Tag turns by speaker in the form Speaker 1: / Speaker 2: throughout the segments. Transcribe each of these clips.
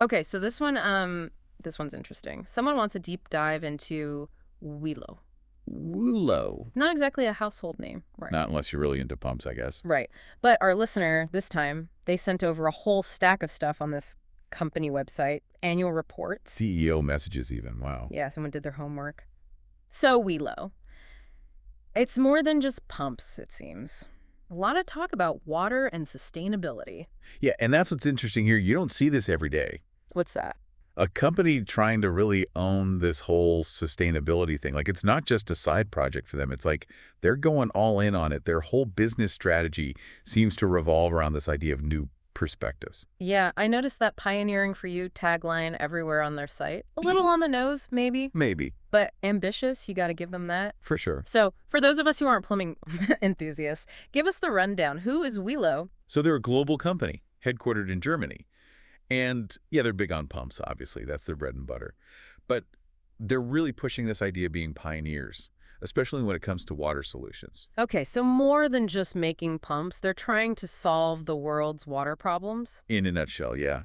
Speaker 1: Okay, so this one's interesting. Someone wants a deep dive into Wilo.
Speaker 2: Wilo.
Speaker 1: Not exactly a household name, right?
Speaker 2: Not unless you're really into pumps, I guess.
Speaker 1: Right. But our listener, this time, they sent over a whole stack of stuff on this company website, annual reports.
Speaker 2: CEO messages even. Wow.
Speaker 1: Yeah, someone did their homework. So, Wilo. It's more than just pumps, it seems. A lot of talk about water and sustainability.
Speaker 2: Yeah, and that's what's interesting here. You don't see this every day.
Speaker 1: What's that?
Speaker 2: A company trying to really own this whole sustainability thing. Like, it's not just a side project for them. It's like they're going all in on it. Their whole business strategy seems to revolve around this idea of new perspectives.
Speaker 1: Yeah, I noticed that pioneering for you tagline everywhere on their site. A little on the nose, maybe,
Speaker 2: Maybe.
Speaker 1: but ambitious. You got to give them that.
Speaker 2: For sure.
Speaker 1: So, for those of us who aren't plumbing enthusiasts, give us the rundown. Who is Wilo?
Speaker 2: So they're a global company, headquartered in Germany. And yeah, they're big on pumps, obviously. That's their bread and butter. But they're really pushing this idea of being pioneers, especially when it comes to water solutions.
Speaker 1: Okay, so more than just making pumps, they're trying to solve the world's water problems.
Speaker 2: In a nutshell, yeah.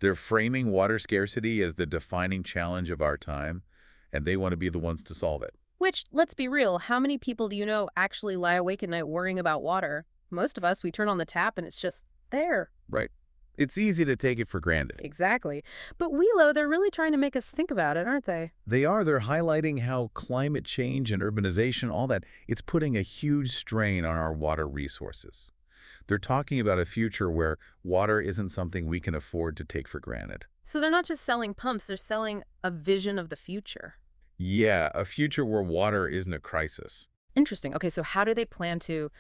Speaker 2: They're framing water scarcity as the defining challenge of our time, and they want to be the ones to solve it.
Speaker 1: Which, let's be real, how many people do you know actually lie awake at night worrying about water? Most of us, we turn on the tap and it's just there.
Speaker 2: Right. It's easy to take it for granted.
Speaker 1: Exactly. But Wilo, they're really trying to make us think about it, aren't they?
Speaker 2: They're highlighting how climate change and urbanization, all that, it's putting a huge strain on our water resources. They're talking about a future where water isn't something we can afford to take for granted.
Speaker 1: So they're not just selling pumps, they're selling a vision of the future.
Speaker 2: Yeah, a future where water isn't a crisis.
Speaker 1: Interesting. Okay, so how do they plan to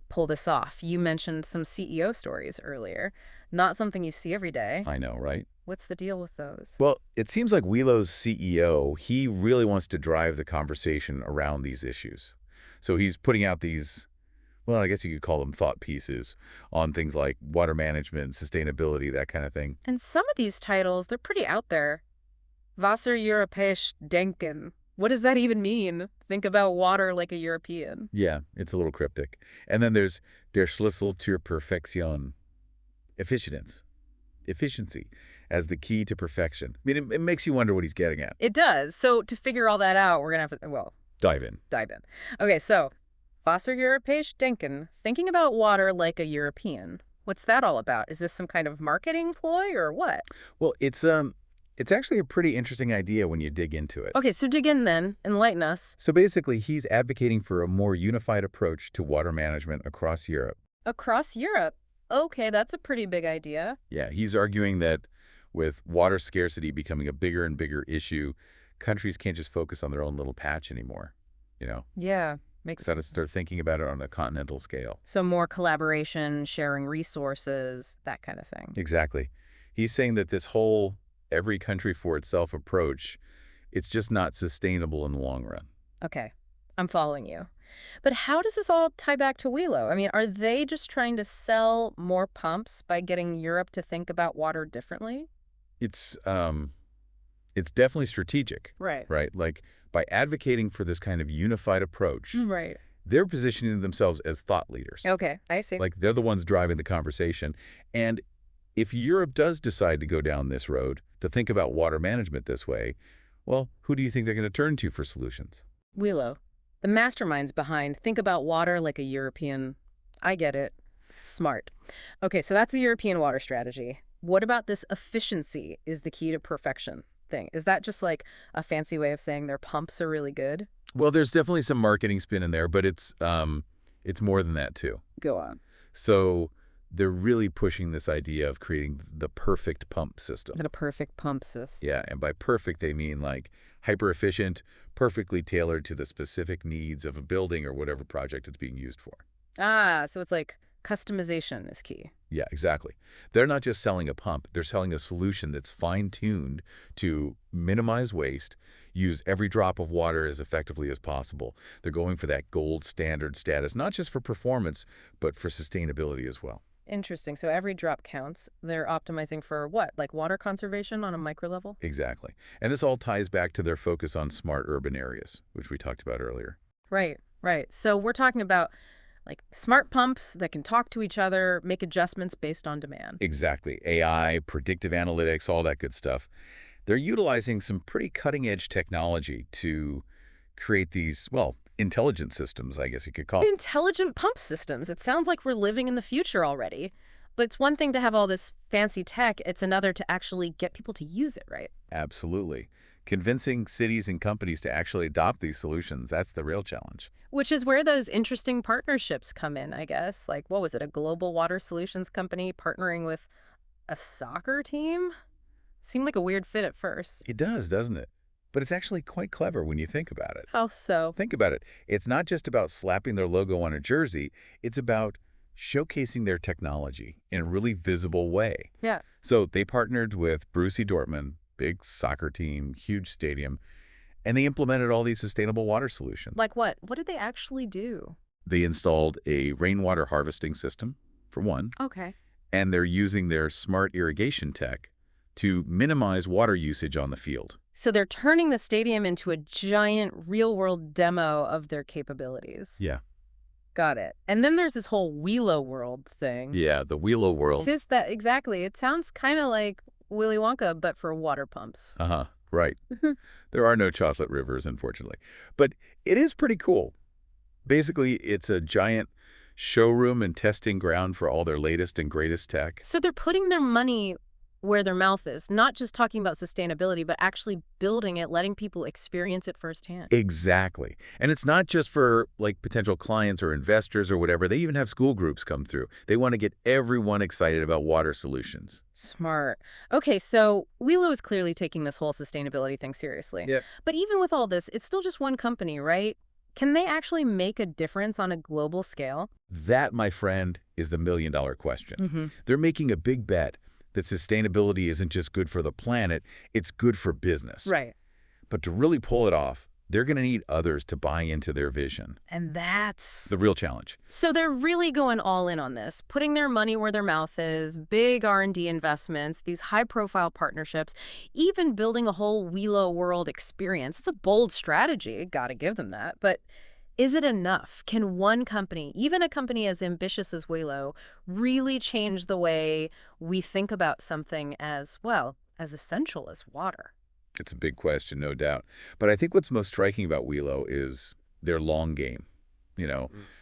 Speaker 1: pull this off? You mentioned some CEO stories earlier. Not something you see every day.
Speaker 2: I know, right?
Speaker 1: What's the deal with those?
Speaker 2: Well, it seems like Wilo's CEO, he really wants to drive the conversation around these issues. So he's putting out these, well, I guess you could call them thought pieces on things like water management, sustainability, that kind of thing.
Speaker 1: And some of these titles, they're pretty out there. Wasser Europäisch denken. What does that even mean? Think about water like a European.
Speaker 2: Yeah, it's a little cryptic. And then there's der Schlüssel zur Perfektion, efficiency as the key to perfection. I mean, it makes you wonder what he's getting at.
Speaker 1: It does. So to figure all that out, we're going to have to, well,
Speaker 2: Dive in.
Speaker 1: dive in. Okay, so Wasser Europäisch denken. Thinking about water like a European. What's that all about? Is this some kind of marketing ploy or what?
Speaker 2: Well, it's actually a pretty interesting idea when you dig into it.
Speaker 1: Okay, so dig in then. Enlighten us.
Speaker 2: So basically, he's advocating for a more unified approach to water management across Europe.
Speaker 1: Across Europe. Okay, that's a pretty big idea.
Speaker 2: Yeah, he's arguing that with water scarcity becoming a bigger and bigger issue, countries can't just focus on their own little patch anymore, you know?
Speaker 1: Yeah, makes
Speaker 2: Got to start thinking about it on a continental scale.
Speaker 1: so more collaboration, sharing resources, that kind of thing.
Speaker 2: Exactly. He's saying that this whole every country for itself approach, it's just not sustainable in the long run.
Speaker 1: Okay, I'm following you. But how does this all tie back to Wilo? I mean, are they just trying to sell more pumps by getting Europe to think about water differently?
Speaker 2: It's it's definitely strategic,
Speaker 1: Right.
Speaker 2: right? Like by advocating for this kind of unified approach,
Speaker 1: Right.
Speaker 2: they're positioning themselves as thought leaders.
Speaker 1: Okay, I see.
Speaker 2: Like they're the ones driving the conversation. And if Europe does decide to go down this road, to think about water management this way, well, who do you think they're going to turn to for solutions?
Speaker 1: Wilo, the masterminds behind Think About Water Like a European. I get it. Smart. Okay, so that's the European water strategy. What about this efficiency is the key to perfection thing? Is that just like a fancy way of saying their pumps are really good?
Speaker 2: Well, there's definitely some marketing spin in there, but it's more than that too.
Speaker 1: Go on.
Speaker 2: So they're really pushing this idea of creating the perfect pump system.
Speaker 1: The perfect pump system.
Speaker 2: Yeah, and by perfect, they mean like hyper efficient, perfectly tailored to the specific needs of a building or whatever project it's being used for.
Speaker 1: Ah, so it's like customization is key.
Speaker 2: Yeah, exactly. They're not just selling a pump, they're selling a solution that's fine-tuned to minimize waste, use every drop of water as effectively as possible. They're going for that gold standard status, not just for performance, but for sustainability as well.
Speaker 1: Interesting. So every drop counts. They're optimizing for what? Like water conservation on a micro level?
Speaker 2: Exactly. And this all ties back to their focus on smart urban areas, which we talked about earlier.
Speaker 1: Right, right. So we're talking about Like smart pumps that can talk to each other, make adjustments based on demand.
Speaker 2: Exactly. AI, predictive analytics, all that good stuff. They're utilizing some pretty cutting-edge technology to create these, well, intelligent systems, I guess you could call it.
Speaker 1: Intelligent pump systems. It sounds like we're living in the future already. But it's one thing to have all this fancy tech, it's another to actually get people to use it, right?
Speaker 2: Absolutely. Convincing cities and companies to actually adopt these solutions, that's the real challenge.
Speaker 1: Which is where those interesting partnerships come in, I guess. Like, what was it, a global water solutions company partnering with a soccer team? Seemed like a weird fit at first.
Speaker 2: It does, doesn't it? But it's actually quite clever when you think about it.
Speaker 1: How so?
Speaker 2: Think about it. It's not just about slapping their logo on a jersey. It's about showcasing their technology in a really visible way.
Speaker 1: Yeah.
Speaker 2: So they partnered with Borussia Dortmund, big soccer team, huge stadium, and they implemented all these sustainable water solutions.
Speaker 1: Like what? What did they actually do?
Speaker 2: They installed a rainwater harvesting system, for one,
Speaker 1: Okay.
Speaker 2: and they're using their smart irrigation tech to minimize water usage on the field.
Speaker 1: So they're turning the stadium into a giant real-world demo of their capabilities.
Speaker 2: Yeah.
Speaker 1: Got it. And then there's this whole Wilo World thing.
Speaker 2: Yeah, the Wilo World.
Speaker 1: Is that exactly? It sounds kind of like Willy Wonka, but for water pumps.
Speaker 2: Uh-huh, right. There are no chocolate rivers, unfortunately. But it is pretty cool. Basically, it's a giant showroom and testing ground for all their latest and greatest tech.
Speaker 1: So they're putting their money where their mouth is, not just talking about sustainability, but actually building it, letting people experience it firsthand.
Speaker 2: Exactly. And it's not just for, like, potential clients or investors or whatever. They even have school groups come through. They want to get everyone excited about water solutions.
Speaker 1: Smart. Okay, so Wilo is clearly taking this whole sustainability thing seriously.
Speaker 2: Yeah.
Speaker 1: But even with all this, it's still just one company, right? Can they actually make a difference on a global scale?
Speaker 2: That, my friend, is the million-dollar question.
Speaker 1: Mm-hmm.
Speaker 2: They're making a big bet that sustainability isn't just good for the planet, it's good for business.
Speaker 1: Right.
Speaker 2: But to really pull it off, they're going to need others to buy into their vision.
Speaker 1: And that's...
Speaker 2: The real challenge.
Speaker 1: So they're really going all in on this, putting their money where their mouth is, big R&D investments, these high-profile partnerships, even building a whole Wilo World experience. It's a bold strategy, gotta give them that. But is it enough? Can one company, even a company as ambitious as Wilo, really change the way we think about something as, well, as essential as water?
Speaker 2: It's a big question, no doubt. But I think what's most striking about Wilo is their long game.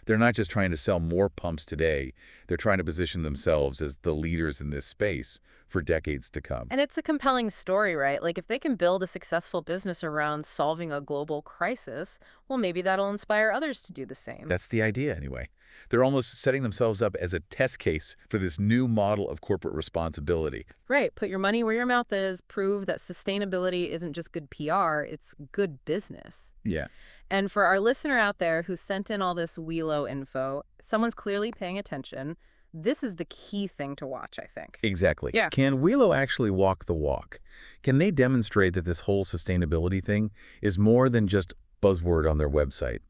Speaker 2: They're not just trying to sell more pumps today. They're trying to position themselves as the leaders in this space for decades to come.
Speaker 1: And it's a compelling story, right? Like, if they can build a successful business around solving a global crisis, well, maybe that'll inspire others to do the same.
Speaker 2: That's the idea, anyway. They're almost setting themselves up as a test case for this new model of corporate responsibility.
Speaker 1: Right. Put your money where your mouth is. Prove that sustainability isn't just good PR, it's good business.
Speaker 2: Yeah.
Speaker 1: And for our listener out there who sent in all this Wilo info, someone's clearly paying attention. This is the key thing to watch, I think.
Speaker 2: Exactly.
Speaker 1: Yeah.
Speaker 2: Can Wilo actually walk the walk? Can they demonstrate that this whole sustainability thing is more than just buzzword on their website?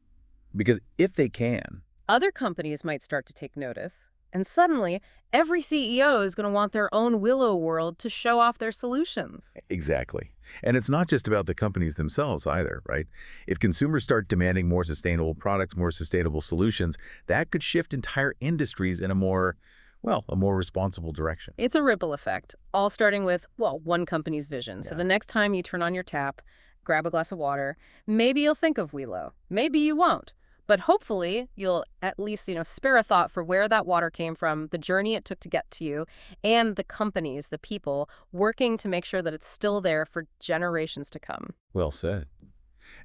Speaker 2: Because if they can,
Speaker 1: Other companies might start to take notice. And suddenly, every CEO is going to want their own Wilo World to show off their solutions.
Speaker 2: exactly. And it's not just about the companies themselves either, right? If consumers start demanding more sustainable products, more sustainable solutions, that could shift entire industries in a more responsible direction.
Speaker 1: It's a ripple effect, all starting with, well, one company's vision. So
Speaker 2: Yeah.
Speaker 1: the next time you turn on your tap, grab a glass of water, maybe you'll think of Wilo. Maybe you won't. But hopefully, you'll at least, spare a thought for where that water came from, the journey it took to get to you, and the companies, the people, working to make sure that it's still there for generations to come.
Speaker 2: Well said.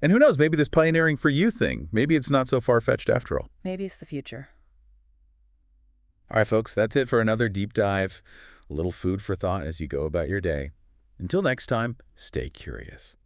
Speaker 2: And who knows, maybe this pioneering for you thing, maybe it's not so far-fetched after all.
Speaker 1: Maybe it's the future.
Speaker 2: All right, folks, that's it for another deep dive. A little food for thought as you go about your day. Until next time, stay curious.